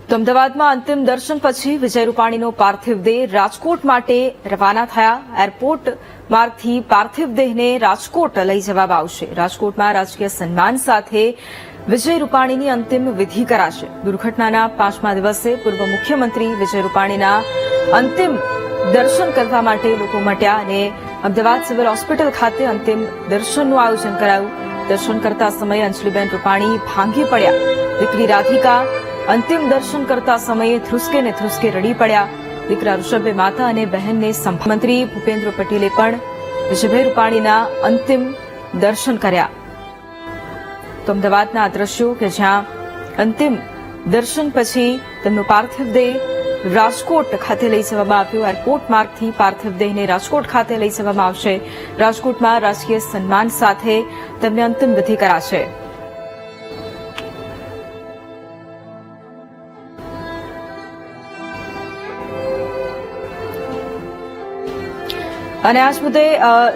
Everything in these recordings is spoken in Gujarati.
તો અમદાવાદમાં અંતિમ દર્શન પછી વિજય રૂપાણીનો પાર્થિવ દેહ રાજકોટ માટે રવાના થયા. એરપોર્ટ માર્ગથી પાર્થિવ દેહને રાજકોટ લઈ જવામાં આવશે. રાજકોટમાં રાજકીય સન્માન સાથે વિજય રૂપાણીની અંતિમ વિધિ કરાશે. દુર્ઘટનાના 5મા દિવસે પૂર્વ મુખ્યમંત્રી વિજય રૂપાણીના અંતિમ દર્શન કરવા માટે લોકો ઉમટ્યા અને અમદાવાદ સિવિલ હોસ્પિટલ ખાતે અંતિમ દર્શનનું આયોજન કરાયું. દર્શન કરતા સમયે અંજલિબેન રૂપાણી ભાંગી પડ્યા. દીકરી રાધિકા અંતિમ દર્શન કરતા સમયે ધ્રુસકે ને ધ્રુસકે રડી પડ્યા. દીકરા ઋષભે માતા અને બહેનને મંત્રી ભૂપેન્દ્ર પટેલે પણ વિજયભાઈ રૂપાણીના અંતિમ દર્શન કર્યા. તો અમદાવાદના આ દ્રશ્યો કે જ્યાં અંતિમ દર્શન પછી તેમનો પાર્થિવ દેહ રાજકોટ ખાતે લઈ જવામાં આવ્યો. એરપોર્ટ માર્ગથી પાર્થિવ દેહને રાજકોટ ખાતે લઈ જવામાં આવશે. રાજકોટમાં રાજકીય સન્માન સાથે તેમને અંતિમ વિધિ કરાશે. અને આજ મુદ્દે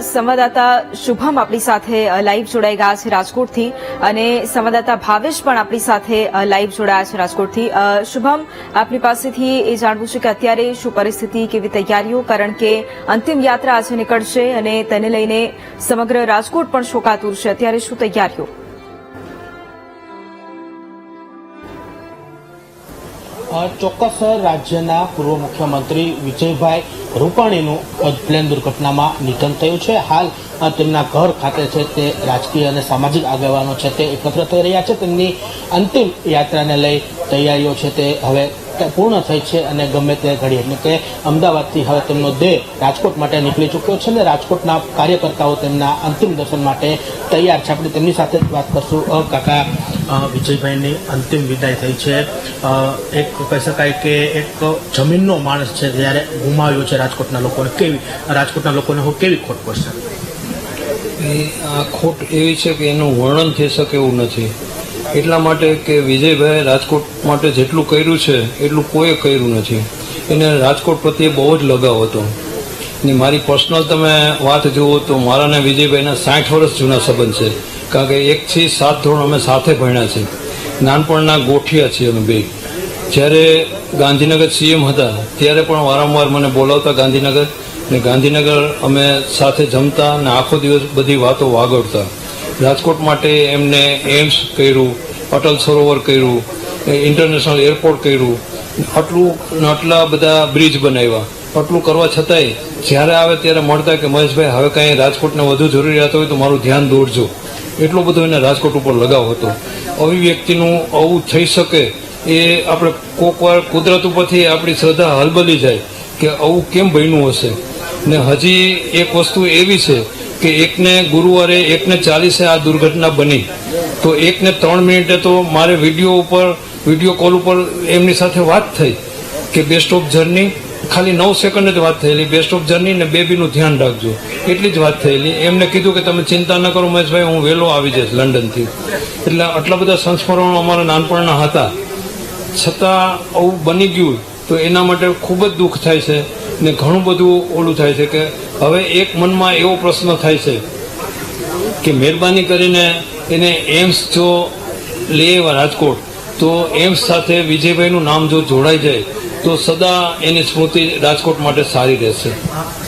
સંવાદદાતા શુભમ આપણી સાથે લાઈવ જોડાઈ ગયા છે રાજકોટથી અને સંવાદદાતા ભાવેશ પણ આપણી સાથે લાઈવ જોડાયા છે રાજકોટથી. શુભમ, આપની પાસેથી એ જાણવું છે કે અત્યારે શું પરિસ્થિતિ, કેવી તૈયારીઓ, કારણ કે અંતિમ યાત્રા આજે નીકળશે અને તેને લઈને સમગ્ર રાજકોટ પણ શોકાતુર છે. અત્યારે શું તૈયારીઓ? ચોક્કસ રાજ્યના પૂર્વ મુખ્યમંત્રી વિજયભાઈ રૂપાણીનું પ્લેન દુર્ઘટનામાં નિધન થયું છે. હાલ તેમના ઘર ખાતે છે તે રાજકીય અને સામાજિક આગેવાનો છે તે એકત્ર થઈ રહ્યા છે. તેમની અંતિમ યાત્રાને લઈ તૈયારીઓ છે તે હવે પૂર્ણ થઈ છે અને ગમે તે ઘડી એટલે કે અમદાવાદથી હવે તેમનો દેહ રાજકોટ માટે નીકળી ચૂક્યો છે અને રાજકોટના કાર્યકર્તાઓ તેમના અંતિમ દર્શન માટે તૈયાર છે. આપણે તેમની સાથે વાત કરશું. કાકા, વિજયભાઈની અંતિમ વિદાય થઈ છે. એક કહી શકાય કે એક જમીનનો માણસ છે જ્યારે ગુમાવ્યો છે રાજકોટના લોકોને કેવી ખોટ પડશે? આ ખોટ એવી છે કે એનું વર્ણન થઈ શકે એવું નથી. એટલા માટે કે વિજયભાઈ રાજકોટ માટે જેટલું કર્યું છે એટલું કોઈએ કર્યું નથી. એને રાજકોટ પ્રત્યે બહુ જ લગાવ હતો. ને મારી પર્સનલ તમે વાત જુઓ તો મારા અને વિજયભાઈના 60 વર્ષ જૂના સંબંધ છે. કારણ કે 1 થી 7 ધોરણ અમે સાથે ભણ્યા છે. નાનપણના ગોઠિયા છીએ અમે બે. જ્યારે ગાંધીનગર સીએમ હતા ત્યારે પણ વારંવાર મને બોલાવતા ગાંધીનગર, ને ગાંધીનગર અમે સાથે જમતા અને આખો દિવસ બધી વાતો વાગડતા. રાજકોટ માટે એમને એમ્સ કર્યું, અટલ સરોવર કર્યું, ઇન્ટરનેશનલ એરપોર્ટ કર્યું, આટલા બધા બ્રિજ બનાવ્યા. આટલું કરવા છતાંય જ્યારે આવે ત્યારે મળતા કે મહેશભાઈ હવે કાંઈ રાજકોટને વધુ જરૂરિયાત હોય તો મારું ધ્યાન દોરજો. એટલો બધો એને રાજકોટ ઉપર લગાવ હતો. આવી વ્યક્તિનું આવું થઈ શકે એ આપણે કોક વાર કુદરત ઉપરથી આપણી શ્રદ્ધા હલબલી જાય કે આવું કેમ બન્યું હશે. ને હજી એક વસ્તુ એવી છે કે એકને ગુરુવારે 1:40 આ દુર્ઘટના બની, તો 1:03 મિનિટે તો મારે વિડીયો કોલ ઉપર એમની સાથે વાત થઈ કે બેસ્ટ ઓફ જર્ની. ખાલી 9 સેકન્ડ જ વાત થયેલી. બેસ્ટ ઓફ જર્ની ને બેબીનું ધ્યાન રાખજો એટલી જ વાત થયેલી. એમને કીધું કે તમે ચિંતા ન કરો મહેશભાઈ, હું વહેલો આવી જઈશ લંડનથી. એટલે આટલા બધા સંસ્મરણો અમારા નાનપણના હતા, છતાં આવું બની ગયું તો એના માટે ખૂબ જ દુઃખ થાય છે ને ઘણું બધું ઓલું થાય છે કે હવે એક મનમાં એવો પ્રશ્ન થાય છે કે મહેરબાની કરીને એને એમ્સ જો લઈ આવ્યા રાજકોટ, તો એમ્સ સાથે વિજયભાઈનું નામ જો જોડાઈ જાય તો સદા એની સ્મૃતિ રાજકોટ માટે સારી રહેશે.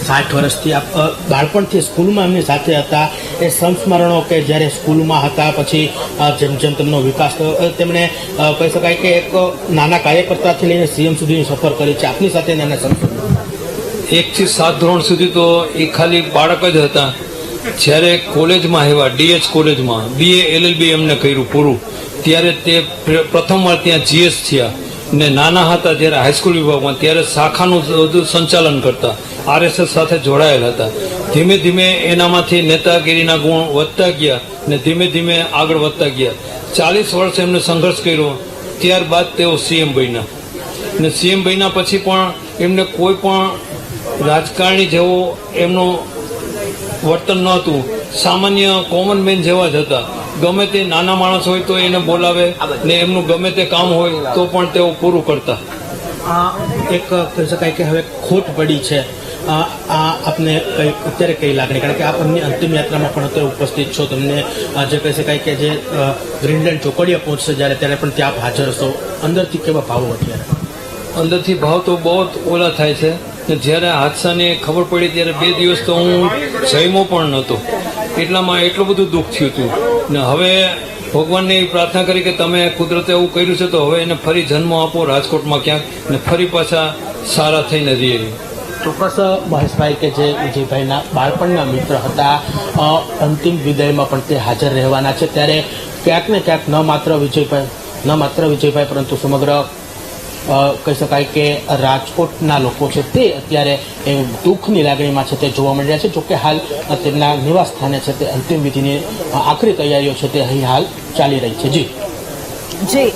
60 વર્ષથી આપ બાળપણથી સ્કૂલમાં એમની સાથે હતા. એ સંસ્મરણો કે જ્યારે સ્કૂલમાં હતા પછી જેમ જેમ તેમનો વિકાસ થયો, તેમણે કહી શકાય કે એક નાના કાર્યકર્તાથી લઈને સીએમ સુધીની સફર કરી છે. આપની સાથે નાના સંસ્મરણો 1 થી 7 ધોરણ સુધી તો એ ખાલી બાળક જ હતા. જ્યારે કોલેજમાં આવ્યા, ડીએચ કોલેજમાં BA LLB એમને કર્યું પૂરું, ત્યારે તે પ્રથમવાર ત્યાં GS થયા. ને નાના હતા જ્યારે હાઈસ્કૂલ વિભાગમાં ત્યારે શાખાનું સંચાલન કરતા, RSS સાથે જોડાયેલા હતા. ધીમે ધીમે એનામાંથી નેતાગીરીના ગુણ વધતા ગયા ને ધીમે ધીમે આગળ વધતા ગયા. 40 વર્ષ એમને સંઘર્ષ કર્યો. ત્યારબાદ તેઓ CM બન્યા. ને CM બન્યા પછી પણ એમને કોઈ પણ રાજકારણી જેવો એમનું વર્તન ન હતું. સામાન્ય કોમન મેન જેવા જ હતા. ગમે તે નાના માણસ હોય તો એને બોલાવે ને એમનું ગમે તે કામ હોય તો પણ તેઓ પૂરું કરતા. એક કહી શકાય કે હવે ખોટ પડી છે આપને અત્યારે કઈ લાગણી, કારણ કે આપ અંતિમ યાત્રામાં પણ અત્યારે ઉપસ્થિત છો, તમને જે કહી શકાય કે જે ગ્રીનલેન્ડ ચોકડીએ પહોંચશે જ્યારે ત્યારે પણ ત્યાં આપ હાજર હશો, અંદરથી કેવા ભાવો અત્યારે? અંદરથી ભાવ તો બહુ ઓલા થાય છે કે જ્યારે હાદસાની ખબર પડી ત્યારે 2 દિવસ તો હું જમ્યો પણ નહોતો, એટલામાં એટલું બધું દુઃખ થયું હતું. ને હવે ભગવાનને એવી પ્રાર્થના કરી કે તમે કુદરતે એવું કર્યું છે તો હવે એને ફરી જન્મ આપો રાજકોટમાં ક્યાંક, ને ફરી પાછા સારા થઈને રહીએ. ચોક્કસ મહેશભાઈ કે જે વિજયભાઈના બાળપણના મિત્ર હતા, અંતિમ વિદાયમાં પણ તે હાજર રહેવાના છે, ત્યારે ક્યાંક ને ક્યાંક ન માત્ર વિજયભાઈ પરંતુ સમગ્ર કહી શકાય કે રાજકોટના લોકો છે તે અત્યારે એ દુઃખની લાગણીમાં છે તે જોવા મળી રહ્યા છે. જોકે હાલ તેમના નિવાસ સ્થાને છે તે અંતિમ વિધિની આખરી તૈયારીઓ છે તે અહીં હાલ ચાલી રહી છે. જી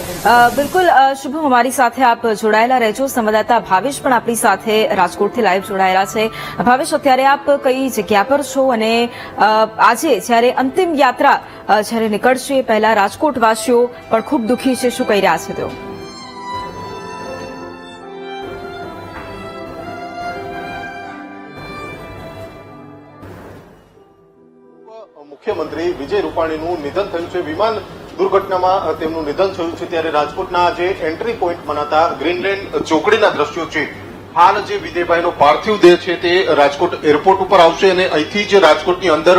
બિલકુલ શુભમ, અમારી સાથે આપ જોડાયેલા રહેજો. સંવાદદાતા ભાવેશ પણ આપણી સાથે રાજકોટથી લાઈવ જોડાયેલા છે. ભાવેશ, અત્યારે આપ કઈ જગ્યા પર છો અને આજે જ્યારે અંતિમ યાત્રા જ્યારે નીકળશે પહેલા રાજકોટવાસીઓ પણ ખૂબ દુઃખી છે, શું કહી રહ્યા છે તેઓ? મુખ્યમંત્રી વિજય રૂપાણીનું નિધન થયું છે. વિમાન દુર્ઘટનામાં તેમનું નિધન થયું છે, ત્યારે રાજકોટના જે એન્ટ્રી પોઈન્ટ મનાતા ગ્રીનલેન્ડ ચોકડીના દ્રશ્યો છે. હાલ જે વિજયભાઈનો પાર્થિવ દેહ છે તે રાજકોટ એરપોર્ટ ઉપર આવશે અને અહીંથી જે રાજકોટની અંદર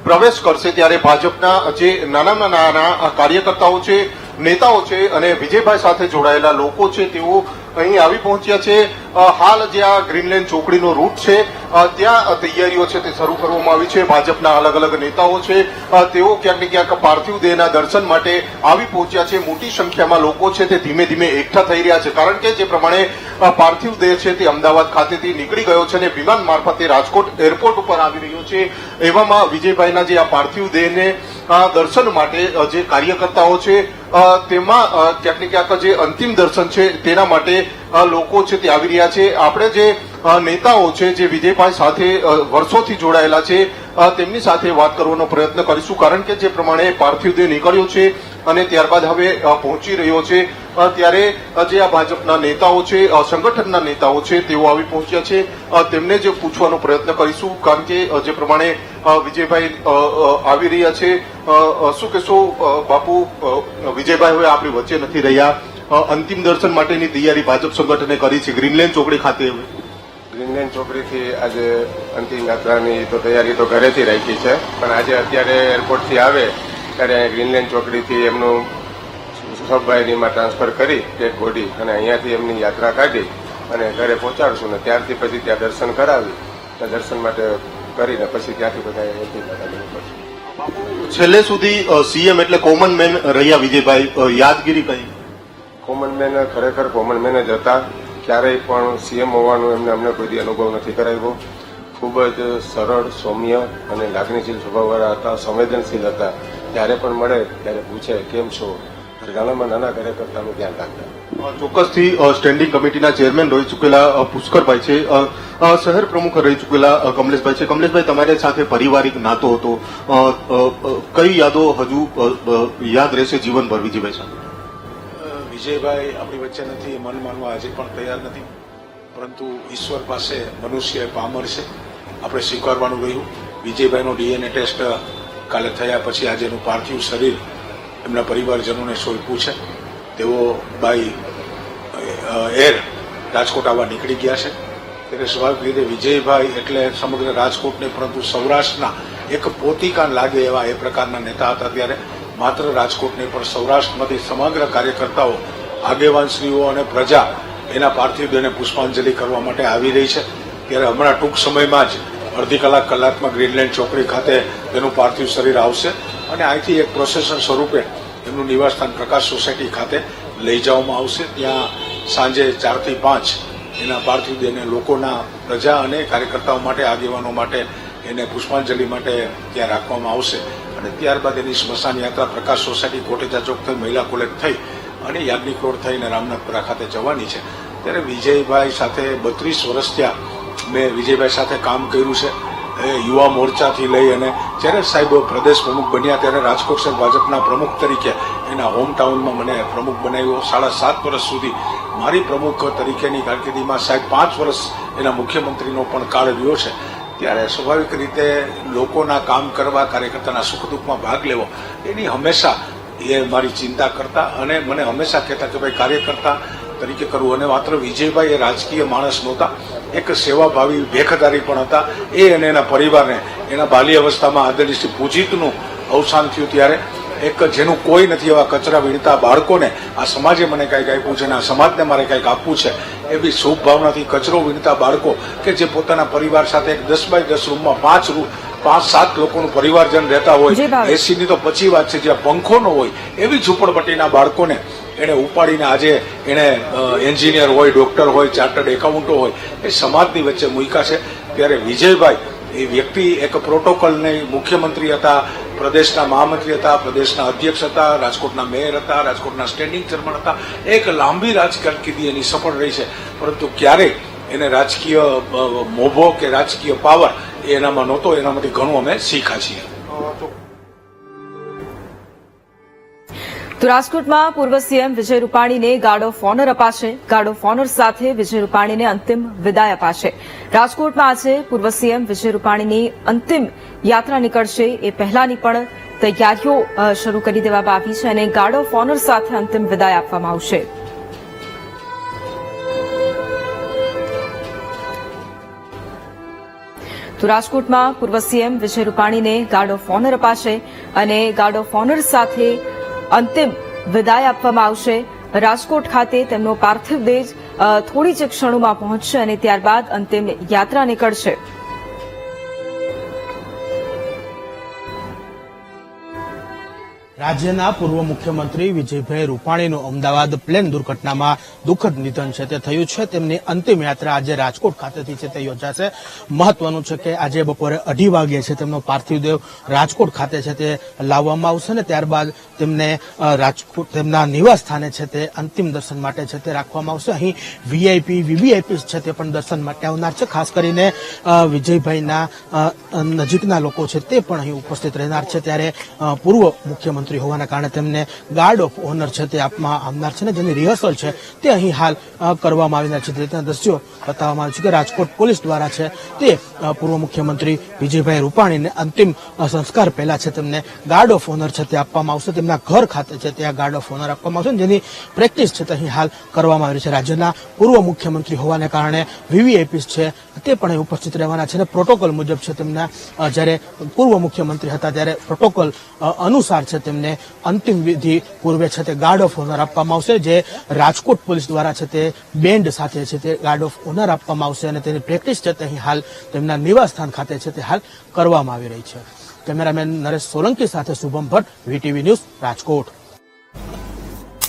પ્રવેશ કરશે ત્યારે ભાજપના જે નાના કાર્યકર્તાઓ છે, નેતાઓ છે અને વિજયભાઈ સાથે જોડાયેલા લોકો છે તેઓ અહીં આવી પહોંચ્યા છે. હાલ જે આ ગ્રીનલેન્ડ ચોકડીનો રૂટ છે ત્યાં તૈયારીઓ છે તે શરૂ કરવામાં આવી છે. ભાજપના અલગ અલગ નેતાઓ છે તેઓ ક્યાંક ને ક્યાંક પાર્થિવ દેહના દર્શન માટે આવી પહોંચ્યા છે. મોટી સંખ્યામાં લોકો છે તે ધીમે ધીમે એકઠા થઈ રહ્યા છે, કારણ કે જે પ્રમાણે પાર્થિવ દેહ છે તે અમદાવાદ ખાતેથી નીકળી ગયો છે અને વિમાન મારફતે રાજકોટ એરપોર્ટ ઉપર આવી રહ્યો છે. એવામાં વિજયભાઈના જે આ પાર્થિવ દેહને દર્શન માટે જે કાર્યકર્તાઓ છે તેમાં ક્યાંક ને ક્યાંક જે અંતિમ દર્શન છે તેના માટે લોકો છે તે આવી રહ્યા છે. આપણે જે નેતાઓ છે જે વિજયભાઈ સાથે વર્ષોથી જોડાયેલા છે તેમની સાથે વાત કરવાનો પ્રયત્ન કરીશું, કારણ કે જે પ્રમાણે પાર્થિવ દેહ નીકળ્યો છે અને ત્યારબાદ હવે પહોંચી રહ્યો છે ત્યારે જે આ ભાજપના નેતાઓ છે, સંગઠનના નેતાઓ છે તેઓ આવી પહોંચ્યા છે. તેમને જ પૂછવાનો પ્રયત્ન કરીશું, કારણ કે જે પ્રમાણે વિજયભાઈ આવી રહ્યા છે. શું કહેશો બાપુ, વિજયભાઈ હવે આપણી વચ્ચે નથી રહ્યા, અંતિમ દર્શન માટેની તૈયારી ભાજપ સંગઠને કરી છે ગ્રીનલેન્ડ ચોકડી ખાતે. ગ્રીનલેન્ડ ચોકડીથી આજે અંતિમ યાત્રાની તો તૈયારી તો ઘરેથી રાખી છે, પણ આજે અત્યારે એરપોર્ટથી આવે ત્યારે ગ્રીનલેન્ડ ચોકડીથી એમનું સબવાહિનીમાં ટ્રાન્સફર કરી ડેડ બોડી અને અહીંયાથી એમની યાત્રા કાઢી અને ઘરે પહોંચાડશું ને ત્યારથી પછી ત્યાં દર્શન કરાવી, ત્યાં દર્શન માટે કરીને પછી ત્યાંથી બધા અંતિમ યાત્રા નીકળશે. છેલ્લે સુધી સીએમ એટલે કોમન મેન રહ્યા વિજયભાઈ, યાદગીરી કઈ? કોમન મેન ખરેખર કોમન મેન જ હતા. ક્યારેય પણ સીએમ હોવાનો એમને અમને કોઈ અનુભવ નથી કરાવ્યો. ખૂબ જ સરળ, સૌમ્ય અને લાગણીશીલ સ્વભાવવાળા હતા, સંવેદનશીલ હતા. જ્યારે પણ મળે ત્યારે પૂછે કેમ છો, નાનામાં નાના કાર્યકર્તાનું ધ્યાન રાખતા. ચોક્કસથી સ્ટેન્ડિંગ કમિટીના ચેરમેન રહી ચૂકેલા પુષ્કરભાઈ છે, શહેર પ્રમુખ રહી ચૂકેલા કમલેશભાઈ છે. કમલેશભાઈ, તમારી સાથે પારિવારિક નાતો હતો, કઈ યાદો હજુ યાદ રહેશે જીવનભર વિજયભાઈ સાથે? વિજયભાઈ આપણી વચ્ચે નથી, મન માનવા હજી પણ તૈયાર નથી, પરંતુ ઈશ્વર પાસે મનુષ્ય પામર છે, આપણે સ્વીકારવાનું રહ્યું. વિજયભાઈનો ડીએનએ ટેસ્ટ કાલે થયા પછી આજે એનું પાર્થિવ શરીર એમના પરિવારજનોને સોંપ્યું છે. તેઓ બાય એર રાજકોટ આવવા નીકળી ગયા છે. ત્યારે સ્વાભાવિક રીતે વિજયભાઈ એટલે સમગ્ર રાજકોટને પરંતુ સૌરાષ્ટ્રના એક પોતિકાન લાગે એવા એ પ્રકારના નેતા હતા. ત્યારે માત્ર રાજકોટને પણ સૌરાષ્ટ્રમાંથી સમગ્ર કાર્યકર્તાઓ, આગેવાનશ્રીઓ અને પ્રજા એના પાર્થિવ દેહને પુષ્પાંજલિ કરવા માટે આવી રહી છે. ત્યારે હમણાં ટૂંક સમયમાં જ અડધી કલાકમાં ગ્રીનલેન્ડ ચોકડી ખાતે તેનું પાર્થિવ શરીર આવશે અને અહીંથી એક પ્રોસેસન સ્વરૂપે એમનું નિવાસસ્થાન પ્રકાશ સોસાયટી ખાતે લઈ જવામાં આવશે. ત્યાં સાંજે 4 થી 5 એના પાર્થિવ દેહને લોકોના, પ્રજા અને કાર્યકર્તાઓ માટે, આગેવાનો માટે એને પુષ્પાંજલિ માટે ત્યાં રાખવામાં આવશે અને ત્યારબાદ એની સ્મશાન યાત્રા પ્રકાશ સોસાયટી, કોટેચા ચોક થઈ, મહિલા કોલેજ થઈ અને યાજ્ઞિક રોડ થઈને રામનાથપુરા ખાતે જવાની છે. ત્યારે વિજયભાઈ સાથે 32 વર્ષ થયા મેં વિજયભાઈ સાથે કામ કર્યું છે. યુવા મોરચાથી લઈ અને જ્યારે સાહેબ પ્રદેશ પ્રમુખ બન્યા ત્યારે રાજકોટ શહેર ભાજપના પ્રમુખ તરીકે એના હોમ ટાઉનમાં મને પ્રમુખ બનાવ્યો. 7.5 વર્ષ સુધી મારી પ્રમુખ તરીકેની કારકિર્દીમાં સાહેબ 5 વર્ષ એના મુખ્યમંત્રીનો પણ કાળ રહ્યો છે. ત્યારે સ્વાભાવિક રીતે લોકોના કામ કરવા, કાર્યકર્તાના સુખ દુઃખમાં ભાગ લેવો, એની હંમેશા એ મારી ચિંતા કરતા અને મને હંમેશા કહેતા કે ભાઈ કાર્યકર્તા તરીકે કરવું. અને માત્ર વિજયભાઈ એ રાજકીય માણસ નહોતા, એક સેવાભાવી ભેખધારી પણ હતા. એ અને એના પરિવારને એના બાલ્ય અવસ્થામાં આદરણીય શ્રી પૂજિતનું અવસાન થયું ત્યારે એક જેનું કોઈ નથી એવા કચરા વીણતા બાળકોને આ સમાજે મને કંઈક આપ્યું છે અને આ સમાજને મારે કંઈક આપવું છે એવી શુભ ભાવનાથી કચરો વીણતા બાળકો કે જે પોતાના પરિવાર સાથે એક 10 બાય 10 રૂમમાં 5-7 લોકોનું પરિવારજન રહેતા હોય, 80 ની તો પછી વાત છે, જ્યાં પંખો ન હોય એવી ઝૂંપડપટ્ટીના બાળકોને એને ઉપાડીને આજે એને એન્જિનિયર હોય, ડોક્ટર હોય, ચાર્ટર્ડ એકાઉન્ટો હોય એ સમાજની વચ્ચે મૂક્યા છે. ત્યારે વિજયભાઈ એ વ્યક્તિ એક પ્રોટોકોલને મુખ્યમંત્રી હતા, પ્રદેશના મહામંત્રી હતા, પ્રદેશના અધ્યક્ષ હતા, રાજકોટના મેયર હતા, રાજકોટના સ્ટેન્ડિંગ ચેરમેન હતા. એક લાંબી રાજકારકિર્દી એની સફળ રહી છે, પરંતુ ક્યારેય એને રાજકીય મોભો કે રાજકીય પાવર એનામાં નહોતો. એનામાંથી ઘણું અમે શીખ્યા છીએ. તો રાજકોટમાં પૂર્વ સીએમ વિજય રૂપાણીને ગાર્ડ ઓફ ઓનર અપાશે. ગાર્ડ ઓફ ઓનર સાથે વિજય રૂપાણીને અંતિમ વિદાય અપાશે. રાજકોટમાં આજે પૂર્વ સીએમ વિજય રૂપાણીની અંતિમ યાત્રા નીકળશે. એ પહેલાની પણ તૈયારીઓ શરૂ કરી દેવામાં આવી છે અને ગાર્ડ ઓફ ઓનર સાથે અંતિમ વિદાય આપવામાં આવશે. તો રાજકોટમાં પૂર્વ સીએમ વિજય રૂપાણીને ગાર્ડ ઓફ ઓનર અપાશે અને ગાર્ડ ઓફ ઓનર સાથે અંતિમ વિદાય આપવામાં આવશે. રાજકોટ ખાતે તેમનો પાર્થિવ દેહ થોડી જ ક્ષણોમાં પહોંચશે અને ત્યારબાદ અંતિમ યાત્રા નીકળશે. રાજ્યના પૂર્વ મુખ્યમંત્રી વિજયભાઈ રૂપાણીનું અમદાવાદ પ્લેન દુર્ઘટનામાં દુઃખદ નિધન છે તે થયું છે. તેમની અંતિમ યાત્રા આજે રાજકોટ ખાતેથી છે તે યોજાશે. મહત્વનું છે કે આજે બપોરે 2:30 વાગ્યે છે તેમનો પાર્થિવ દેહ રાજકોટ ખાતે છે તે લાવવામાં આવશે અને ત્યારબાદ તેમને રાજકોટ તેમના નિવાસ સ્થાને છે તે અંતિમ દર્શન માટે છે તે રાખવામાં આવશે. અહીં વીઆઈપી વીવીઆઈપી છે તે પણ દર્શન માટે આવનાર છે. ખાસ કરીને વિજયભાઈના નજીકના લોકો છે તે પણ અહીં ઉપસ્થિત રહેનાર છે. ત્યારે પૂર્વ મુખ્યમંત્રી હોવાના કારણે તેમને ગાર્ડ ઓફ ઓનર છે તે આપવામાં આવનાર છે ને જેની રિહર્સલ છે તે અહીં હાલ કરવામાં આવી છે. તેના દ્રશ્યો બતાવવામાં આવ્યું છે કે રાજકોટ પોલીસ દ્વારા છે તે પૂર્વ મુખ્યમંત્રી વિજયભાઈ રૂપાણીને અંતિમ સંસ્કાર પહેલા છે તેમને ગાર્ડ ઓફ ઓનર છે તે આપવામાં આવશે. તેમના ઘર ખાતે છે ત્યાં ગાર્ડ ઓફ ઓનર આપવામાં આવશે જેની પ્રેક્ટિસ છે તે અહીં હાલ કરવામાં આવી છે. રાજ્યના પૂર્વ મુખ્યમંત્રી હોવાને કારણે વીવીઆઈપી છે તે પણ અહીં ઉપસ્થિત રહેવાના છે અને પ્રોટોકોલ મુજબ છે તેમના જ્યારે પૂર્વ મુખ્યમંત્રી હતા ત્યારે પ્રોટોકોલ અનુસાર છે તેમને અંતિમ વિધિ પૂર્વે છે તે ગાર્ડ ઓફ ઓનર આપવામાં આવશે. જે રાજકોટ પોલીસ દ્વારા છે તે બેન્ડ સાથે છે તે ગાર્ડ ઓફ ઓનર આપવામાં આવશે અને તેની પ્રેક્ટિસ છે તે અહીં હાલ તેમના નિવાસ સ્થાન ખાતે છે તે હાલ કરવામાં આવી રહી છે. કેમેરામેન નરેશ સોલંકી સાથે શુભમ ભટ્ટ, વીટીવી ન્યૂઝ, રાજકોટ.